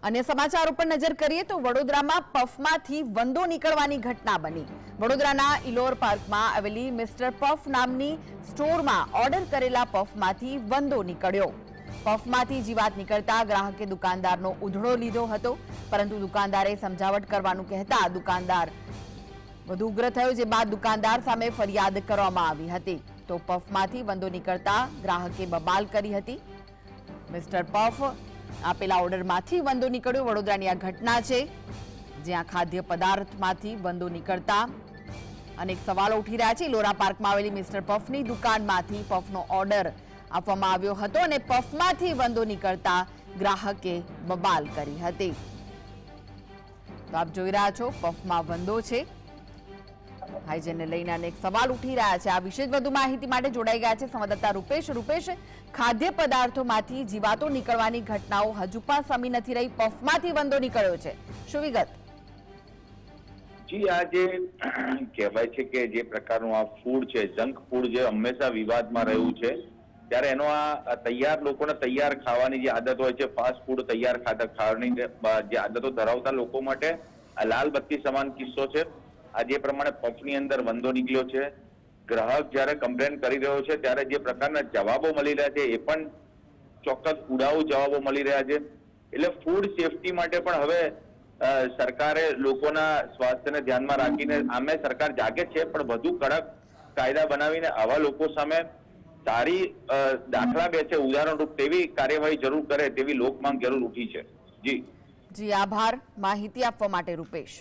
अन्य समाचार पर नजर करिए तो वडोदरामां पफमांथी वंदो નીકળવાની ઘટના બની। વડોદરાના ઇલોર પાર્કમાં આવેલી મિસ્ટર પફ નામની સ્ટોરમાં ઓર્ડર કરેલા પફમાંથી વંદો નીકળ્યો। પફમાંથી જીવાત નીકળતા ગ્રાહકે દુકાનદારનો ઉધડો લીધો હતો, પરંતુ દુકાનદારે સમજાવટ કરવાનું કહેતા દુકાનદાર વધુ ઉગ્ર થયો, જે બાદ દુકાનદાર સામે ફરિયાદ કરવામાં આવી હતી। તો પફમાંથી વંદો નીકળતા ગ્રાહકે બબાલ કરી હતી। મિસ્ટર પફ આપેલા ઓર્ડરમાંથી વંદો નીકળ્યો। વડોદરાની આ ઘટના છે, જ્યાં ખાદ્ય પદાર્થમાંથી વંદો નીકળતા અનેક સવાલો ઉઠી રહ્યા છે। લોરા પાર્કમાં આવેલી મિસ્ટર પફની દુકાનમાંથી પફનો ઓર્ડર આપવામાં આવ્યો હતો અને પફમાંથી વંદો નીકળતા ગ્રાહકે બબાલ કરી હતી। તો આપ જોઈ રહ્યા છો, પફમાં વંદો છે। હાઇજેનને લઈને અનેક સવાલ ઉઠી રહ્યા છે। આ વિશે વધુ માહિતી માટે જોડાઈ ગયા છે સંવાદદાતા રૂપેશ। ખાદ્ય પદાર્થોમાંથી જીવાતો નીકળવાની ઘટનાઓ હજુ પણ સમી નથી રહી। પફમાંથી વંદો નીકળ્યો છે, શું વિગત? જી, આ જે કહેવાય છે કે જે પ્રકારનું આ ફૂડ છે, જંક ફૂડ, જે હંમેશા વિવાદમાં રહ્યું છે, ત્યારે એનો આ તૈયાર લોકોને તૈયાર ખાવાની જે આદત હોય છે, ફાસ્ટ ફૂડ તૈયાર ખાવાની જે આદતો ધરાવતા લોકો માટે આ લાલ બત્તી સમાન કિસ્સો છે। આ જે પ્રમાણે પફની અંદર વંદો નીકળ્યો છે, ગ્રાહક જ્યારે કમ્પ્લેન કરી રહ્યો છે ત્યારે જે પ્રકારના જવાબો મળી રહ્યા છે એ પણ ચોક્કસ ઉડાઉ જવાબો મળી રહ્યા છે। એટલે ફૂડ સેફટી માટે પણ હવે સરકારે લોકોના સ્વાસ્થ્યને ધ્યાનમાં રાખીને આમે સરકાર જાગે છે, પણ વધુ કડક કાયદા બનાવીને આવા લોકો સામે સારી દાખલા બેસે, ઉદાહરણરૂપ તેવી કાર્યવાહી જરૂર કરે તેવી લોકમાંગ જરૂર ઉઠી છે। જી, આભાર માહિતી આપવા માટે રૂપેશ।